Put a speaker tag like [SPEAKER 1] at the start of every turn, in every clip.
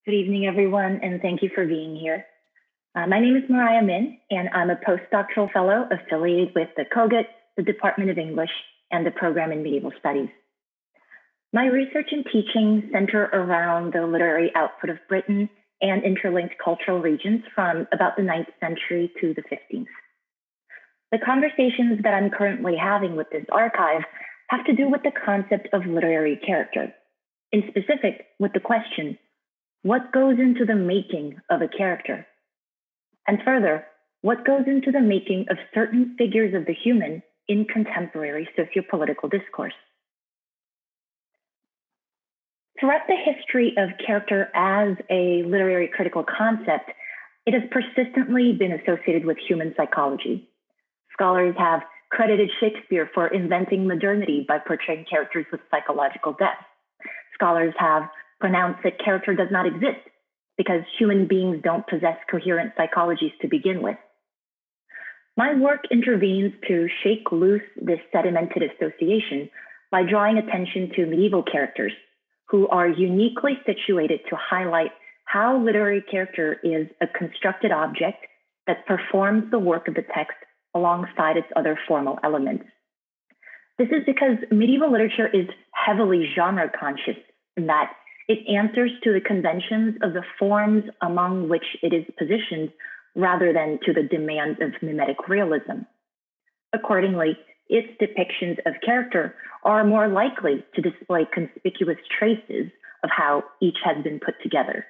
[SPEAKER 1] Good evening, everyone, and thank you for being here. My name is Mariah Min, and I'm a postdoctoral fellow affiliated with the Cogut, the Department of English, and the Program in Medieval Studies. My research and teaching center around the literary output of Britain and interlinked cultural regions from about the 9th century to the 15th. The conversations that I'm currently having with this archive have to do with the concept of literary character, in specific with the question, what goes into the making of a character? And further, what goes into the making of certain figures of the human in contemporary sociopolitical discourse? Throughout the history of character as a literary critical concept, it has persistently been associated with human psychology. Scholars have credited Shakespeare for inventing modernity by portraying characters with psychological depth. Scholars have pronounced that character does not exist because human beings don't possess coherent psychologies to begin with. My work intervenes to shake loose this sedimented association by drawing attention to medieval characters who are uniquely situated to highlight how literary character is a constructed object that performs the work of the text alongside its other formal elements. This is because medieval literature is heavily genre conscious in that it answers to the conventions of the forms among which it is positioned rather than to the demands of mimetic realism. Accordingly, its depictions of character are more likely to display conspicuous traces of how each has been put together.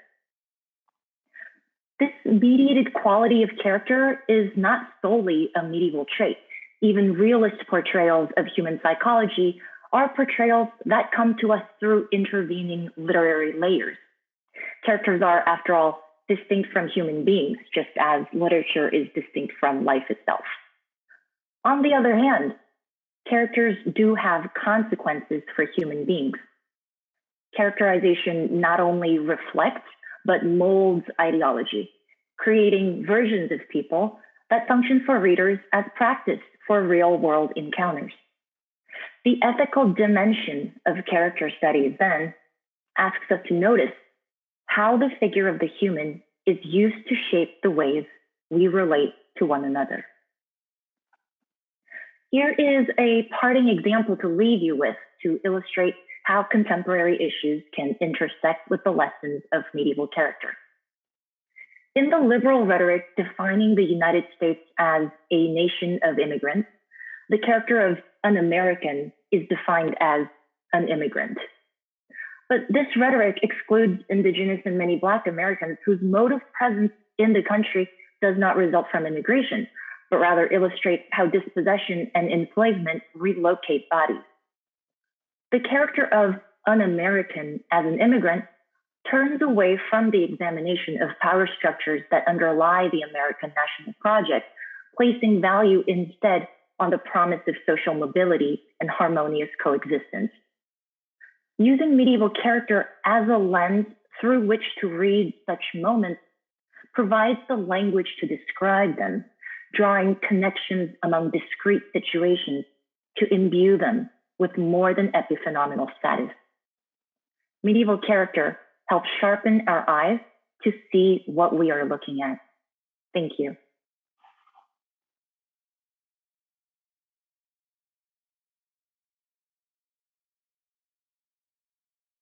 [SPEAKER 1] This mediated quality of character is not solely a medieval trait. Even realist portrayals of human psychology are portrayals that come to us through intervening literary layers. Characters are, after all, distinct from human beings, just as literature is distinct from life itself. On the other hand, characters do have consequences for human beings. Characterization not only reflects, but molds ideology, creating versions of people that function for readers as practice for real-world encounters. The ethical dimension of character studies then asks us to notice how the figure of the human is used to shape the ways we relate to one another. Here is a parting example to leave you with to illustrate how contemporary issues can intersect with the lessons of medieval character. In the liberal rhetoric defining the United States as a nation of immigrants, the character of an American is defined as an immigrant. But this rhetoric excludes Indigenous and many Black Americans whose mode of presence in the country does not result from immigration, but rather illustrates how dispossession and enslavement relocate bodies. The character of an American as an immigrant turns away from the examination of power structures that underlie the American national project, placing value instead on the promise of social mobility and harmonious coexistence. Using medieval character as a lens through which to read such moments provides the language to describe them, drawing connections among discrete situations to imbue them with more than epiphenomenal status. Medieval character helps sharpen our eyes to see what we are looking at. Thank you.